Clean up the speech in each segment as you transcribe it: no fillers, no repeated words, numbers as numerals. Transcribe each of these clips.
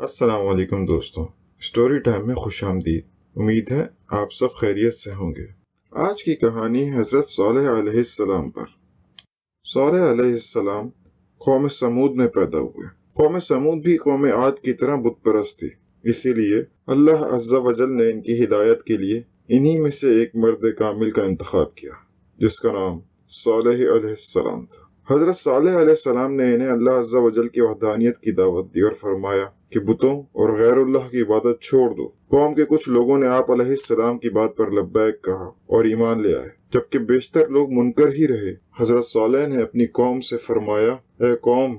السلام علیکم دوستوں، اسٹوری ٹائم میں خوش آمدید۔ امید ہے آپ سب خیریت سے ہوں گے۔ آج کی کہانی حضرت صالح علیہ السلام پر۔ صالح علیہ السلام قوم سمود میں پیدا ہوئے۔ قوم سمود بھی قوم عاد کی طرح بت پرست تھی، اسی لیے اللہ عز و جل نے ان کی ہدایت کے لیے انہی میں سے ایک مرد کامل کا انتخاب کیا، جس کا نام صالح علیہ السلام تھا۔ حضرت صالح علیہ السلام نے انہیں اللہ عز و جل کی وحدانیت کی دعوت دی اور فرمایا کہ بتوں اور غیر اللہ کی عبادت چھوڑ دو۔ قوم کے کچھ لوگوں نے آپ علیہ السلام کی بات پر لبیک کہا اور ایمان لے آئے، جبکہ بیشتر لوگ منکر ہی رہے۔ حضرت صالح نے اپنی قوم سے فرمایا، اے قوم،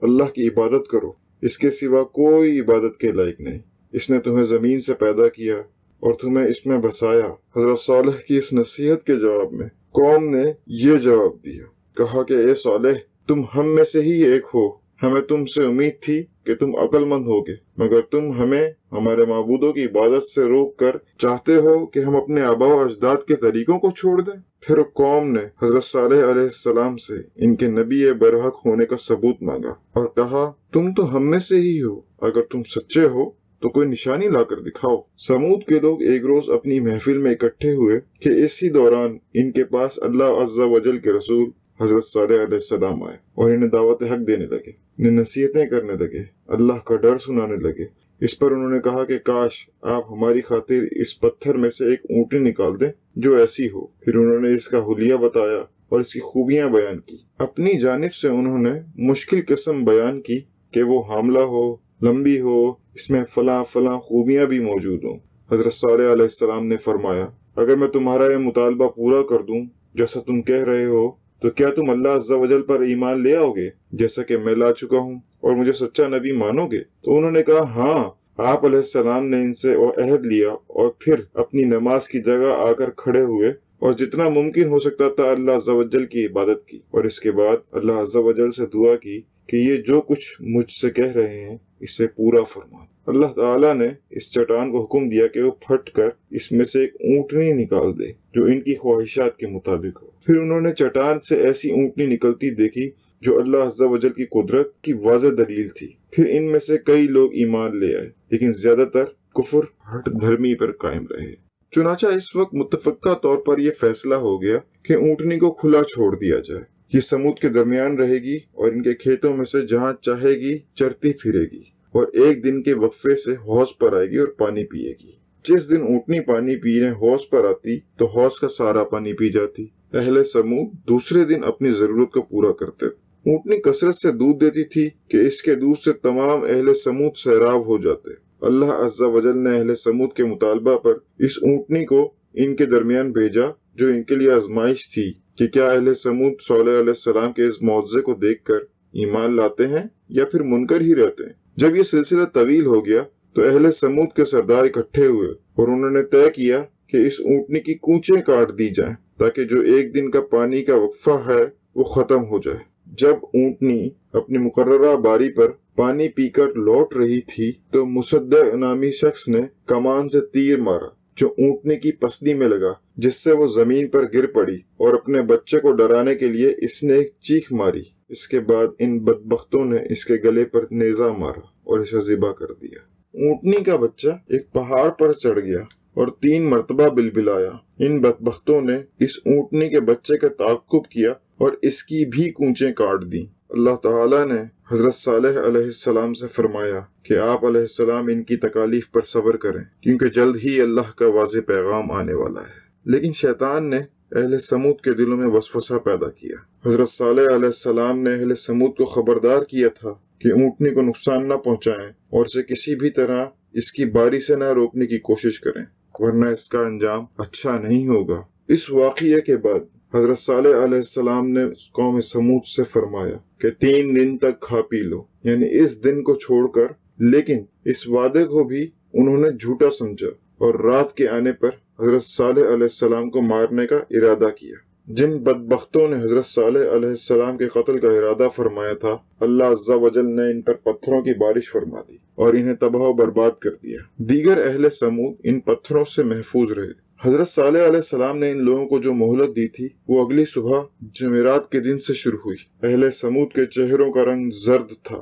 اللہ کی عبادت کرو، اس کے سوا کوئی عبادت کے لائق نہیں۔ اس نے تمہیں زمین سے پیدا کیا اور تمہیں اس میں بسایا۔ حضرت صالح کی اس نصیحت کے جواب میں قوم نے یہ جواب دیا، کہا کہ اے صالح، تم ہم میں سے ہی ایک ہو، ہمیں تم سے امید تھی کہ تم عقل مند ہوگے، مگر تم ہمیں ہمارے معبودوں کی عبادت سے روک کر چاہتے ہو کہ ہم اپنے آباء و اجداد کے طریقوں کو چھوڑ دیں۔ پھر قوم نے حضرت صالح علیہ السلام سے ان کے نبی برحق ہونے کا ثبوت مانگا اور کہا، تم تو ہم میں سے ہی ہو، اگر تم سچے ہو تو کوئی نشانی لا کر دکھاؤ۔ سمود کے لوگ ایک روز اپنی محفل میں اکٹھے ہوئے کہ اسی دوران ان کے پاس اللہ عز و جل کے رسول حضرت صالح علیہ السلام آئے اور انہیں دعوت حق دینے لگے، انہیں نصیحتیں کرنے لگے، اللہ کا ڈر سنانے لگے۔ اس پر انہوں نے کہا کہ کاش آپ ہماری خاطر اس پتھر میں سے ایک اونٹنی نکال دیں جو ایسی ہو۔ پھر انہوں نے اس کا حلیہ بتایا اور اس کی خوبیاں بیان کی۔ اپنی جانب سے انہوں نے مشکل قسم بیان کی کہ وہ حاملہ ہو، لمبی ہو، اس میں فلاں فلاں خوبیاں بھی موجود ہوں۔ حضرت صالح علیہ السلام نے فرمایا، اگر میں تمہارا یہ مطالبہ پورا کر دوں جیسا تم کہہ رہے ہو تو کیا تم اللہ عز و جل پر ایمان لے آؤ گے جیسا کہ میں لا چکا ہوں، اور مجھے سچا نبی مانو گے؟ تو انہوں نے کہا ہاں۔ آپ علیہ السلام نے ان سے عہد لیا اور پھر اپنی نماز کی جگہ آ کر کھڑے ہوئے اور جتنا ممکن ہو سکتا تھا اللہ عز و جل کی عبادت کی، اور اس کے بعد اللہ عز و جل سے دعا کی کہ یہ جو کچھ مجھ سے کہہ رہے ہیں اسے پورا فرما۔ اللہ تعالیٰ نے اس چٹان کو حکم دیا کہ وہ پھٹ کر اس میں سے ایک اونٹنی نکال دے جو ان کی خواہشات کے مطابق ہو۔ پھر انہوں نے چٹان سے ایسی اونٹنی نکلتی دیکھی جو اللہ عز و جل کی قدرت کی واضح دلیل تھی۔ پھر ان میں سے کئی لوگ ایمان لے آئے، لیکن زیادہ تر کفر ہٹ دھرمی پر قائم رہے۔ چنانچہ اس وقت متفقہ طور پر یہ فیصلہ ہو گیا کہ اونٹنی کو کھلا چھوڑ دیا جائے، یہ سمود کے درمیان رہے گی اور ان کے کھیتوں میں سے جہاں چاہے گی چرتی پھرے گی، اور ایک دن کے وقفے سے حوض پر آئے گی اور پانی پیے گی۔ جس دن اونٹنی پانی پینے حوض پر آتی تو حوض کا سارا پانی پی جاتی۔ اہل سمود دوسرے دن اپنی ضرورت کو پورا کرتے تھے۔ اونٹنی کثرت سے دودھ دیتی تھی کہ اس کے دودھ سے تمام اہل سمود سیراب ہو جاتے۔ اللہ عز و جل نے اہل سمود کے مطالبہ پر اس اونٹنی کو ان کے درمیان بھیجا جو ان کے لیے آزمائش تھی کہ کیا اہل سمود صالح علیہ السلام کے اس معجزے کو دیکھ کر ایمان لاتے ہیں یا پھر منکر ہی رہتے ہیں۔ جب یہ سلسلہ طویل ہو گیا تو اہل سمود کے سردار اکٹھے ہوئے اور انہوں نے طے کیا کہ اس اونٹنی کی کونچیں کاٹ دی جائیں تاکہ جو ایک دن کا پانی کا وقفہ ہے وہ ختم ہو جائے۔ جب اونٹنی اپنی مقررہ باری پر پانی پی کر لوٹ رہی تھی تو مصدق نامی شخص نے کمان سے تیر مارا جو اونٹنی کی پسلی میں لگا، جس سے وہ زمین پر گر پڑی، اور اپنے بچے کو ڈرانے کے لیے اس نے ایک چیخ ماری۔ اس کے بعد ان بدبختوں نے اس کے گلے پر نیزہ مارا اور اسے ذبح کر دیا۔ اونٹنی کا بچہ ایک پہاڑ پر چڑھ گیا اور 3 مرتبہ بلبلایا۔ ان بدبختوں نے اس اونٹنی کے بچے کا تعاقب کیا اور اس کی بھی کونچیں کاٹ دیں۔ اللہ تعالیٰ نے حضرت صالح علیہ السلام سے فرمایا کہ آپ علیہ السلام ان کی تکالیف پر صبر کریں، کیونکہ جلد ہی اللہ کا واضح پیغام آنے والا ہے۔ لیکن شیطان نے اہل سمود کے دلوں میں وسوسہ پیدا کیا۔ حضرت صالح علیہ السلام نے اہل سمود کو خبردار کیا تھا کہ اونٹنی کو نقصان نہ پہنچائیں اور اسے کسی بھی طرح اس کی باری سے نہ روکنے کی کوشش کریں، ورنہ اس کا انجام اچھا نہیں ہوگا۔ اس واقعے کے بعد حضرت صالح علیہ السلام نے قوم سمود سے فرمایا کہ 3 دن تک کھا پی لو، یعنی اس دن کو چھوڑ کر، لیکن اس وعدے کو بھی انہوں نے جھوٹا سمجھا اور رات کے آنے پر حضرت صالح علیہ السلام کو مارنے کا ارادہ کیا۔ جن بدبختوں نے حضرت صالح علیہ السلام کے قتل کا ارادہ فرمایا تھا، اللہ عز و جل نے ان پر پتھروں کی بارش فرما دی اور انہیں تباہ و برباد کر دیا۔ دیگر اہل سمود ان پتھروں سے محفوظ رہے۔ حضرت صالح علیہ السلام نے ان لوگوں کو جو مہلت دی تھی وہ اگلی صبح جمعرات کے دن سے شروع ہوئی۔ اہل سمود کے چہروں کا رنگ زرد تھا